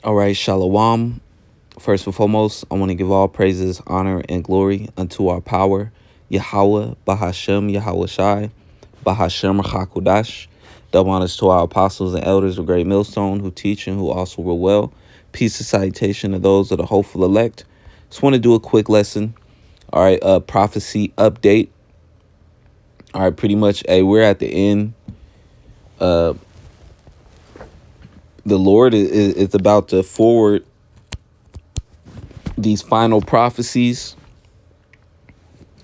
All right, Shalom. First and foremost, I want to give all praises, honor, and glory unto our power, Yahweh, Bahashem, Yahweh Shai, Bahashem, Hakudash. Double honors to our apostles and elders of Great Millstone who teach and who also rule well. Peace and salutation to those of the hopeful elect. Just want to do a quick lesson. All right, prophecy update. All right, pretty much, we're at the end. The Lord is about to forward these final prophecies,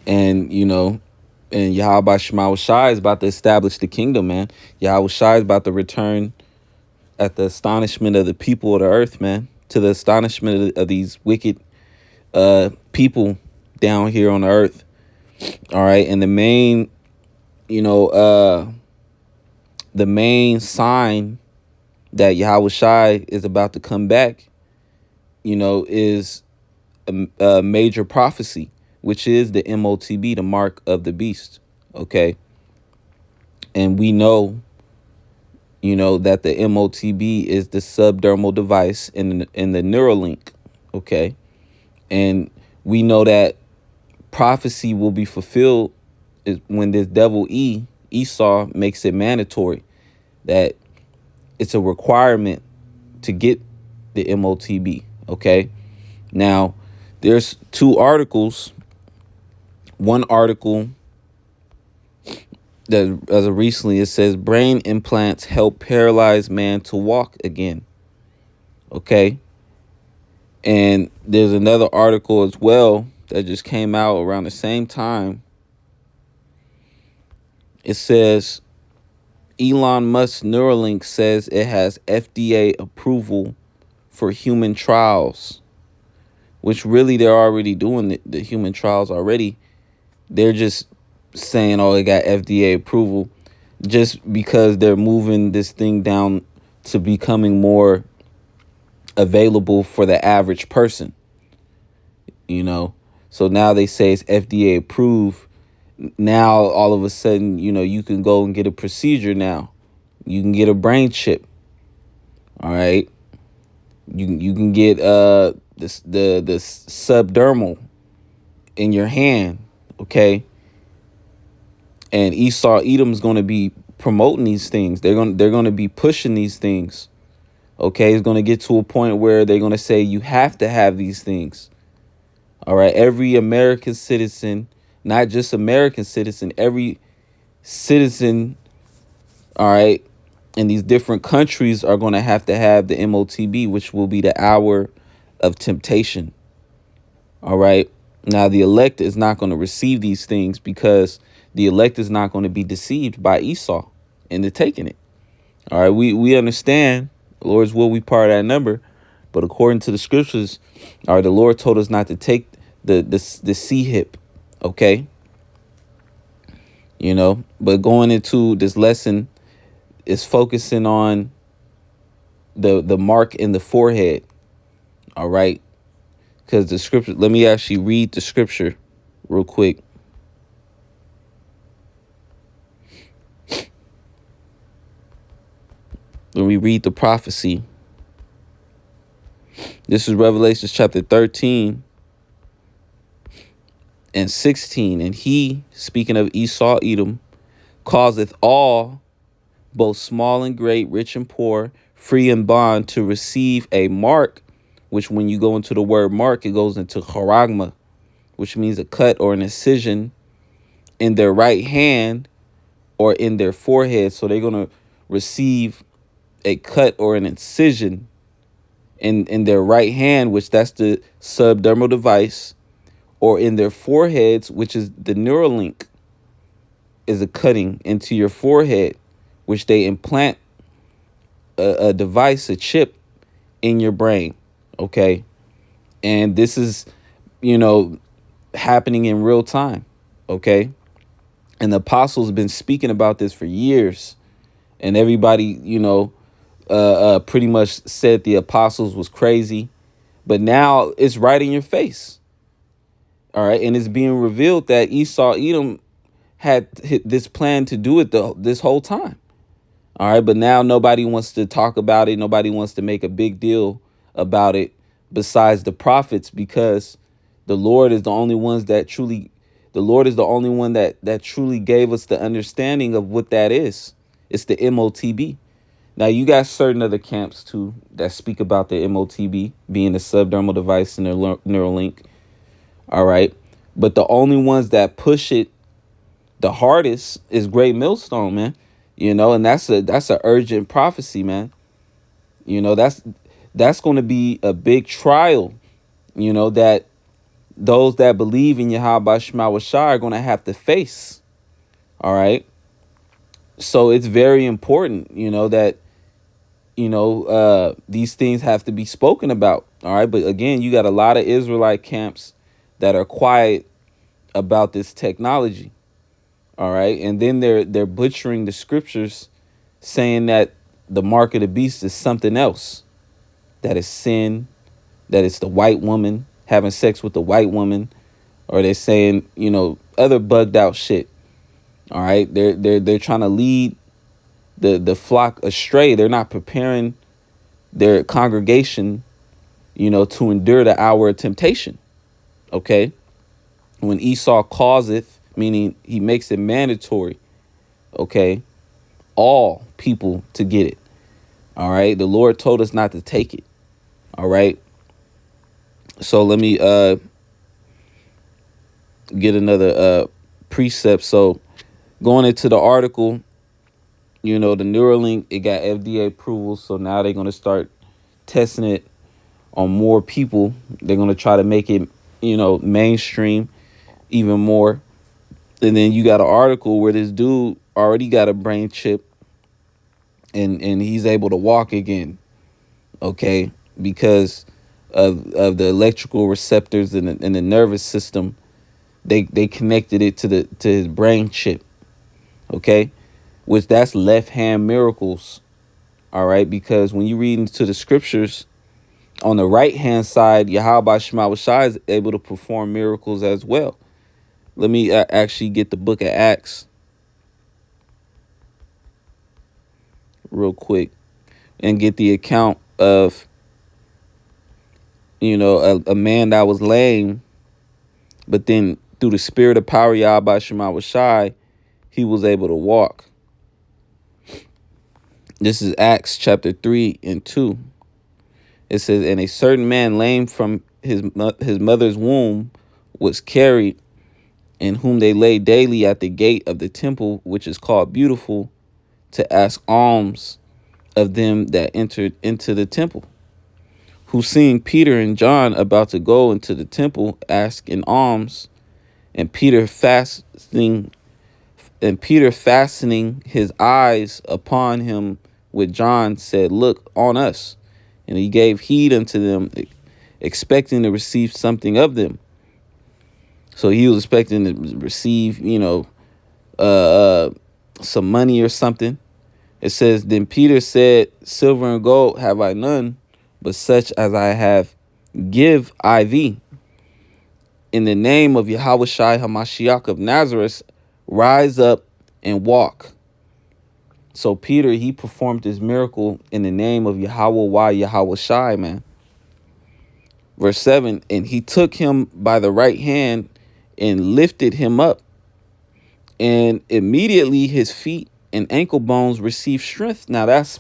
and and Yahweh Shema Shai is about to establish the kingdom, man. Yahweh Shai is about to return at the astonishment of the people of the earth, man, to the astonishment of these wicked people down here on the earth. All right, and the main sign that Yahweh Shai is about to come back, is a major prophecy, which is the M.O.T.B, the mark of the beast. Okay. And we know, that the M.O.T.B is the subdermal device in the Neuralink. Okay. And we know that prophecy will be fulfilled when this devil Esau makes it mandatory that it's a requirement to get the M.O.T.B. Okay. Now, there's two articles. One article that, as of recently, it says brain implants help paralyzed man to walk again. Okay. And there's another article as well that just came out around the same time. It says Elon Musk's Neuralink says it has FDA approval for human trials, which really they're already doing the human trials already. They're just saying, oh, it got FDA approval just because they're moving this thing down to becoming more available for the average person, So now they say it's FDA approved. Now, all of a sudden, you can go and get a procedure now. You can get a brain chip. All right. You can get the subdermal in your hand. Okay. And Esau Edom's going to be promoting these things. They're going to be pushing these things. Okay, it's going to get to a point where they're going to say you have to have these things. All right, every American citizen, not just American citizen, every citizen, all right, in these different countries are going to have the M.O.T.B, which will be the hour of temptation. All right. Now, the elect is not going to receive these things because the elect is not going to be deceived by Esau into taking it. All right. We understand the Lord's will, we part of that number. But according to the scriptures, all right, the Lord told us not to take the C hip. OK. But going into this lesson is focusing on the mark in the forehead. All right. Because the scripture, let me actually read the scripture real quick. When we read the prophecy, this is Revelation chapter 13 and 16. And he, speaking of Esau, Edom, causeth all, both small and great, rich and poor, free and bond, to receive a mark, which when you go into the word mark, it goes into charagma, which means a cut or an incision in their right hand or in their forehead. So they're going to receive a cut or an incision in their right hand, which that's the subdermal device, or in their foreheads, which is the Neuralink, is a cutting into your forehead, which they implant a device, a chip in your brain. Okay. And this is, happening in real time. Okay. And the apostles have been speaking about this for years. And everybody, pretty much said the apostles was crazy. But now it's right in your face. All right. And it's being revealed that Esau Edom had this plan to do it this whole time. All right. But now nobody wants to talk about it. Nobody wants to make a big deal about it besides the prophets, because the Lord is the only ones that truly the Lord is the only one that truly gave us the understanding of what that is. It's the M.O.T.B. Now you got certain other camps too that speak about the M.O.T.B being a subdermal device in their neural link. All right. But the only ones that push it the hardest is Great Millstone, man. And that's a urgent prophecy, man. That's going to be a big trial, that those that believe in Yahweh Shema Shai are going to have to face. All right. So it's very important, that, these things have to be spoken about. All right. But again, you got a lot of Israelite camps that are quiet about this technology. All right. And then they're butchering the scriptures, saying that the mark of the beast is something else, that is sin, that it's the white woman having sex with the white woman, or they're saying, other bugged out shit. All right. They're trying to lead the flock astray. They're not preparing their congregation, to endure the hour of temptation. Okay. When Esau causeth, meaning he makes it mandatory, okay, all people to get it. All right. The Lord told us not to take it. All right. So let me get another precept. So going into the article, the Neuralink, it got FDA approval. So now they're going to start testing it on more people. They're going to try to make it, mainstream even more. And then you got an article where this dude already got a brain chip and he's able to walk again. Okay. Because of the electrical receptors in the nervous system, they connected it to his brain chip. Okay. Which that's left hand miracles. All right. Because when you read into the scriptures, on the right hand side, Yahweh Shema Shai is able to perform miracles as well. Let me actually get the book of Acts real quick and get the account of, a man that was lame, but then through the spirit of power, Yahweh Shema Shai, he was able to walk. This is Acts chapter 3 and 2. It says, and a certain man lame from his mother's womb was carried, in whom they laid daily at the gate of the temple, which is called Beautiful, to ask alms of them that entered into the temple, who seeing Peter and John about to go into the temple, asking alms, and Peter fastening his eyes upon him with John, said, look on us. And he gave heed unto them, expecting to receive something of them. So he was expecting to receive, some money or something. It says, then Peter said, silver and gold have I none, but such as I have give I thee. In the name of Yahweh Shai HaMashiach of Nazareth, rise up and walk. So Peter, he performed his miracle in the name of Yahweh Shai, man. Verse 7, and he took him by the right hand and lifted him up. And immediately his feet and ankle bones received strength. Now that's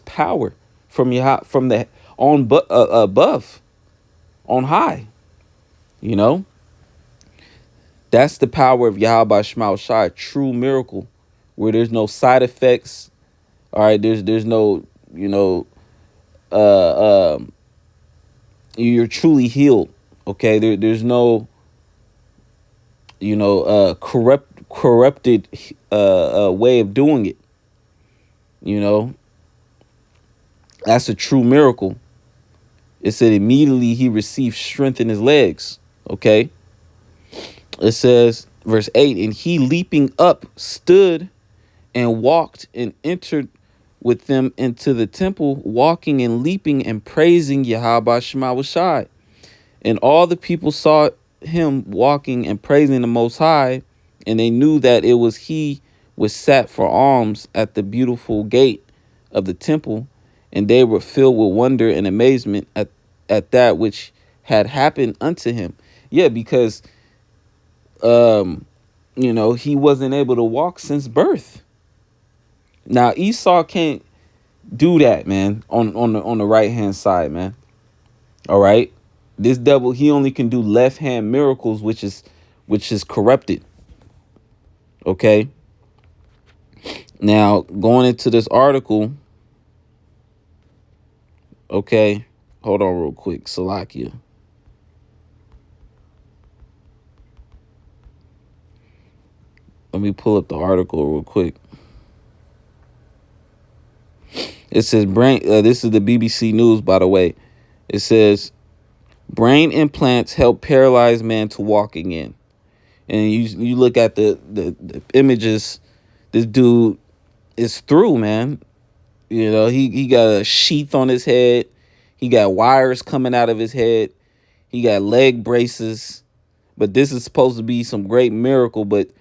power from the above, on high. That's the power of Yahweh Shema Shai, true miracle, where there's no side effects. All right, there's no, you're truly healed. Okay, there's no, corrupted way of doing it. That's a true miracle. It said immediately he received strength in his legs. Okay. It says, verse 8, and he leaping up stood and walked and entered with them into the temple, walking and leaping and praising Yahweh Shema Shai. And all the people saw him walking and praising the Most High, and they knew that it was he which sat for alms at the beautiful gate of the temple, and they were filled with wonder and amazement at that which had happened unto him. Yeah, because um, he wasn't able to walk since birth. Now Esau can't do that, man, on the right hand side, man. All right. This devil, he only can do left hand miracles, which is corrupted. Okay. Now going into this article, okay. Hold on real quick, Salakia. Let me pull up the article real quick. It says brain. This is the BBC News, by the way. It says brain implants help paralyzed man to walk again. And you look at the images. This dude is through, man. He got a sheath on his head. He got wires coming out of his head. He got leg braces. But this is supposed to be some great miracle. But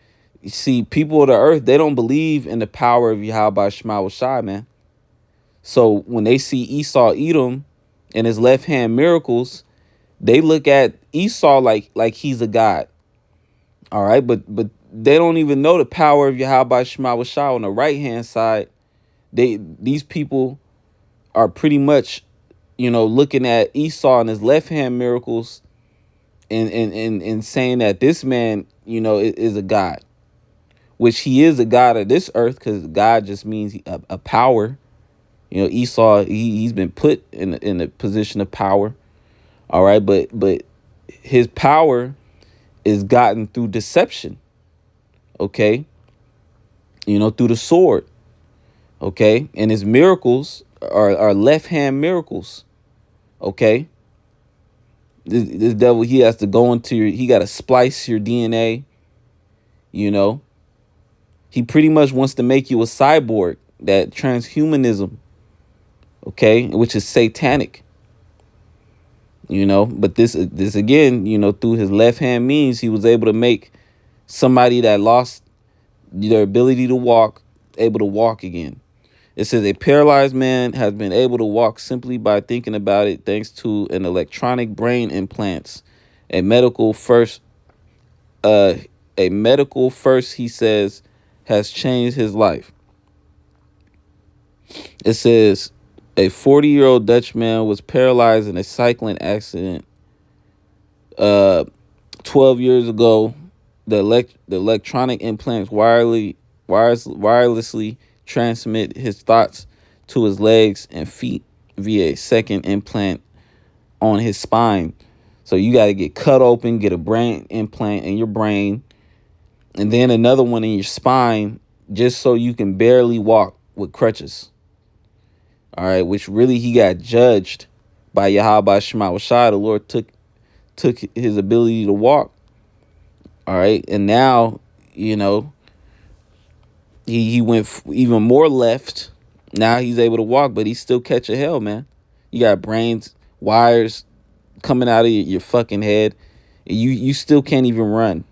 you see, people of the earth, they don't believe in the power of Yahweh Shema Shai, man. So when they see Esau Edom and his left hand miracles, they look at Esau like he's a god. All right, but they don't even know the power of Yahweh Shema Shai on the right hand side. These people are pretty much, looking at Esau and his left hand miracles and saying that this man, is a god, which he is a god of this earth, because God just means a power. Esau, he's been put in a position of power. All right, but his power is gotten through deception. Okay, through the sword. Okay, and his miracles are left hand miracles. Okay, this devil, he has to go into he got to splice your DNA. He pretty much wants to make you a cyborg. That transhumanism. Okay, which is satanic. But this again, through his left hand means, he was able to make somebody that lost their ability to walk able to walk again. It says a paralyzed man has been able to walk simply by thinking about it, thanks to an electronic brain implants. A medical first, he says, has changed his life. It says a 40-year-old Dutchman was paralyzed in a cycling accident 12 years ago. The electronic implants wirelessly transmit his thoughts to his legs and feet via a second implant on his spine. So you got to get cut open, get a brain implant in your brain, and then another one in your spine, just so you can barely walk with crutches. All right, which really he got judged by Yahweh Shema Shai. The Lord took his ability to walk. All right, and now, he went even more left. Now he's able to walk, but he's still catching hell, man. You got brains, wires coming out of your fucking head. You still can't even run.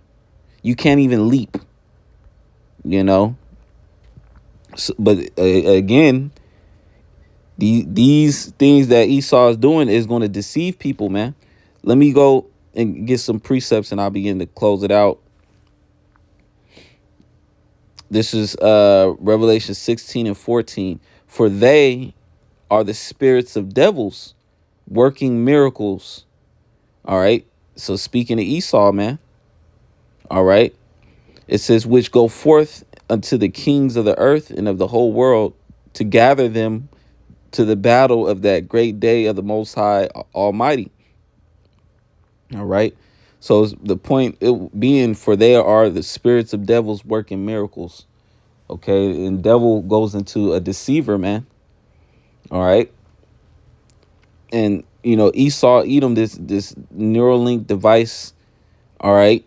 You can't even leap. But again, these things that Esau is doing is going to deceive people, man. Let me go and get some precepts, and I'll begin to close it out. This is Revelation 16 and 14. For they are the spirits of devils working miracles. All right. So speaking to Esau, man. All right. It says, which go forth unto the kings of the earth and of the whole world to gather them to the battle of that great day of the Most High Almighty. All right. So the point being, for they are the spirits of devils working miracles. Okay. And devil goes into a deceiver, man. All right. And, Esau, Edom, this Neuralink device. All right.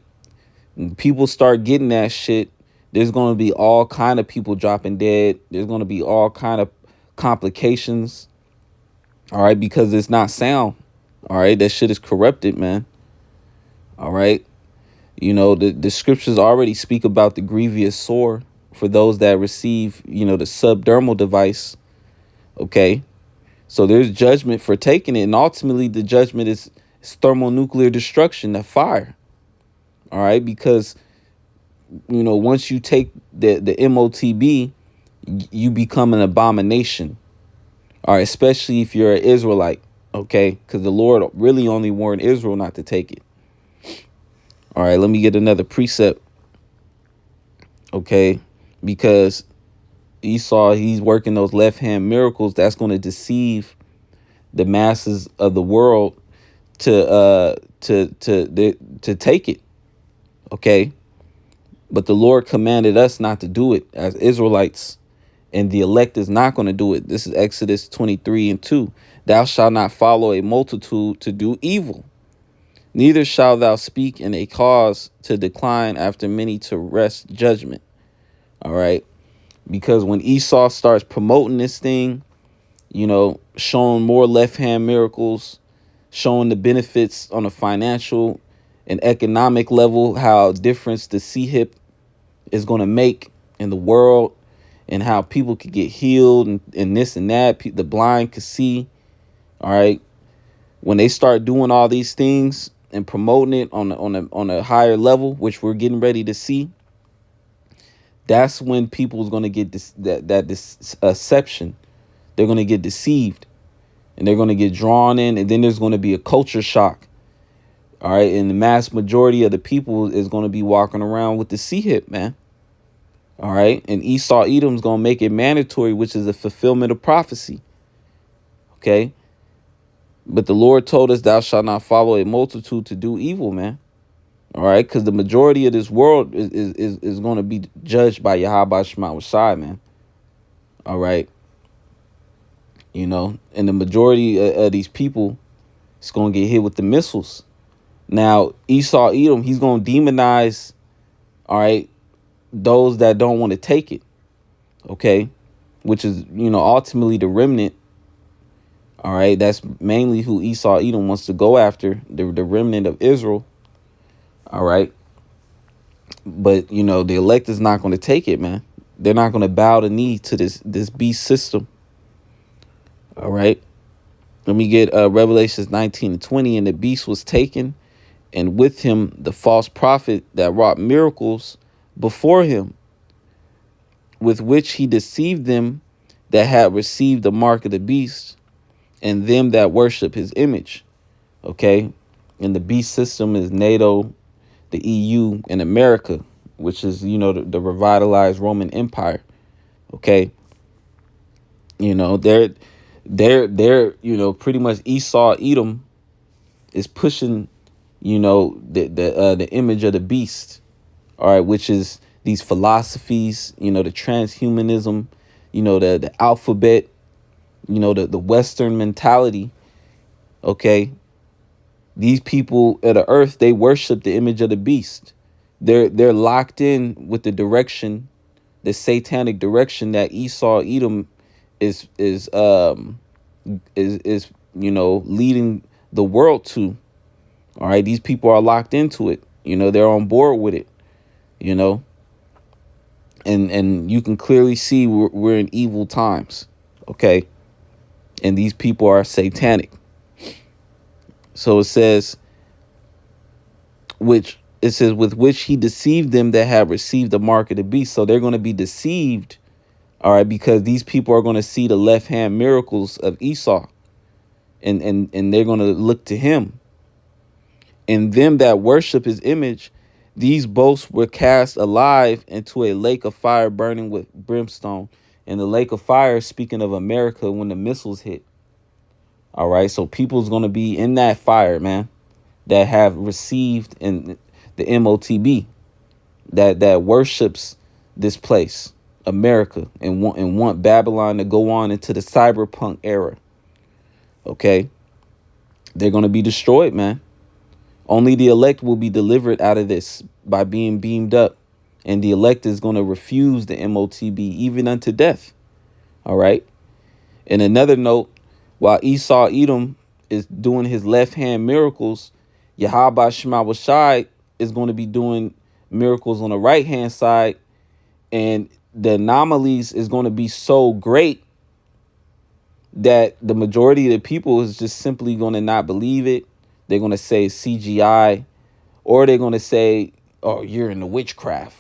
When people start getting that shit, there's going to be all kind of people dropping dead. There's going to be all kind of complications. All right. Because it's not sound. All right. That shit is corrupted, man. All right. The scriptures already speak about the grievous sore for those that receive, the subdermal device. Okay. So there's judgment for taking it, and ultimately the judgment is thermonuclear destruction, the fire. All right, because once you take the M.O.T.B, you become an abomination. All right, especially if you're an Israelite. Okay, because the Lord really only warned Israel not to take it. All right, let me get another precept. Okay, because Esau, he's working those left hand miracles that's going to deceive the masses of the world to take it. Okay, but the Lord commanded us not to do it as Israelites, and the elect is not going to do it. This is Exodus 23:2. Thou shalt not follow a multitude to do evil, neither shalt thou speak in a cause to decline after many to wrest judgment. All right, because when Esau starts promoting this thing, showing more left hand miracles, showing the benefits on a financial and economic level, how difference the C-hip is going to make in the world, and how people could get healed and this and that. The blind could see. All right. When they start doing all these things and promoting it on a higher level, which we're getting ready to see, that's when people's going to get this deception. They're going to get deceived, and they're going to get drawn in, and then there's going to be a culture shock. All right, and the mass majority of the people is going to be walking around with the C-hip, man. All right, and Esau Edom's going to make it mandatory, which is a fulfillment of prophecy. Okay, but the Lord told us, thou shalt not follow a multitude to do evil, man. All right, because the majority of this world is going to be judged by Yahweh Shema Shai, man. All right, and the majority of these people is going to get hit with the missiles. Now, Esau Edom, he's going to demonize, all right, those that don't want to take it, okay, which is, ultimately the remnant. All right, that's mainly who Esau Edom wants to go after, the remnant of Israel. All right, but the elect is not going to take it, man. They're not going to bow the knee to this beast system. All right, let me get Revelations 19:20. And the beast was taken, and with him the false prophet that wrought miracles before him, with which he deceived them that had received the mark of the beast, and them that worship his image. Okay, and the beast system is NATO, the EU, and America, which is the revitalized Roman Empire. Okay, they're pretty much Esau Edom is pushing the image of the beast. All right, which is these philosophies, the transhumanism, the alphabet, the Western mentality. Okay, these people of the earth, they worship the image of the beast. They're locked in with the direction, the satanic direction that Esau Edom is leading the world to. All right, these people are locked into it. They're on board with it. And you can clearly see we're in evil times. Okay, and these people are satanic. So it says, with which he deceived them that have received the mark of the beast. So they're going to be deceived, all right, because these people are going to see the left hand miracles of Esau, and they're going to look to him. And them that worship his image, these both were cast alive into a lake of fire burning with brimstone. And the lake of fire, speaking of America, when the missiles hit. All right, so people's going to be in that fire, man, that have received in the M.O.T.B, that worships this place, America, and want Babylon to go on into the cyberpunk era. Okay, they're going to be destroyed, man. Only the elect will be delivered out of this by being beamed up, and the elect is going to refuse the M.O.T.B even unto death. All right. And another note, while Esau Edom is doing his left hand miracles, Yahweh Shema Shai is going to be doing miracles on the right hand side, and the anomalies is going to be so great that the majority of the people is just simply going to not believe it. They're going to say CGI, or they're going to say, "Oh, you're in the witchcraft,"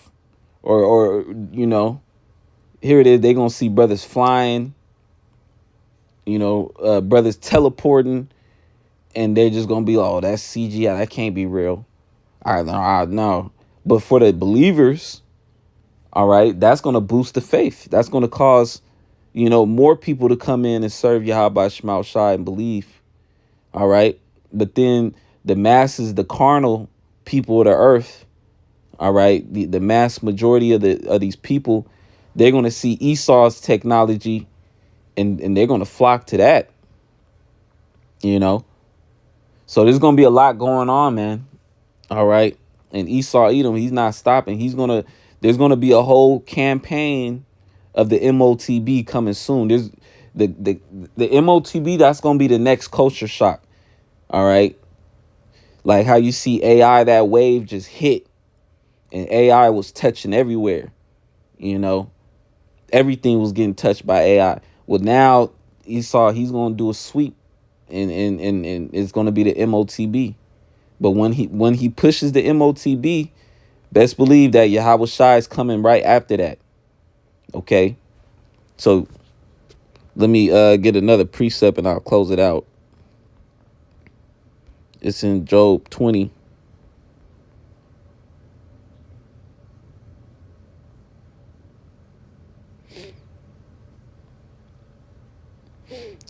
or here it is. They're going to see brothers flying, brothers teleporting, and they're just going to be like, "Oh, that's CGI. That can't be real." All right, no. But for the believers, all right, that's going to boost the faith. That's going to cause, more people to come in and serve Yahweh Shema Shai and believe. All right. But then the masses, the carnal people of the earth, all right, the mass majority of these people, they're going to see Esau's technology, and they're going to flock to that, So there's going to be a lot going on, man. All right. And Esau Edom, he's not stopping. There's going to be a whole campaign of the M.O.T.B coming soon. There's the M.O.T.B, that's going to be the next culture shock. All right. Like how you see AI, that wave just hit, and AI was touching everywhere. Everything was getting touched by AI. Well, now Esau, he's going to do a sweep, and it's going to be the M.O.T.B. But when he pushes the M.O.T.B, best believe that Yahweh Shai is coming right after that. Okay? So let me get another precept and I'll close it out. It's in Job 20.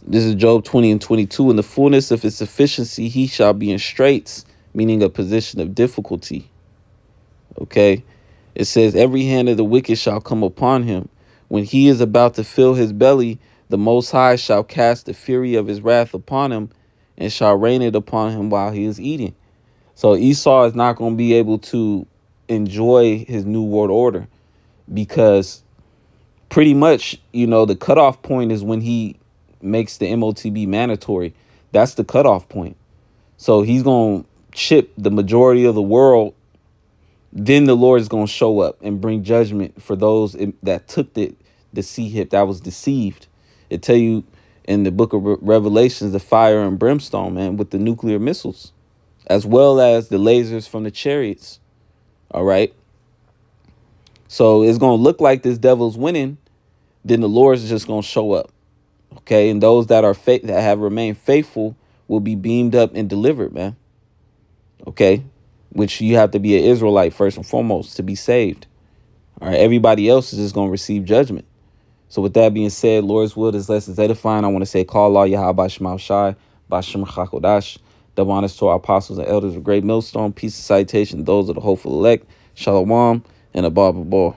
This is Job 20 and 22. In the fullness of his sufficiency, he shall be in straits, meaning a position of difficulty. Okay? It says, every hand of the wicked shall come upon him. When he is about to fill his belly, the Most High shall cast the fury of his wrath upon him and shall rain it upon him while he is eating. So Esau is not going to be able to enjoy his new world order, because pretty much, the cutoff point is when he makes the M.O.T.B mandatory. That's the cutoff point. So he's going to chip the majority of the world. Then the Lord is going to show up and bring judgment for those that took the sea hip, that was deceived. It tell you in the book of Revelations, the fire and brimstone, man, with the nuclear missiles, as well as the lasers from the chariots. All right. So it's going to look like this devil's winning. Then the Lord is just going to show up. Okay. And those that are that have remained faithful will be beamed up and delivered, man. Okay. Which you have to be an Israelite first and foremost to be saved. All right. Everybody else is just going to receive judgment. So with that being said, Lord's will, this lesson is edifying. I want to say, call all Yahweh Shema Shai, Bashem Chakodash. Double honors to our apostles and elders of Great Millstone. Peace and citation to those of the hopeful elect. Shalom and a Baba.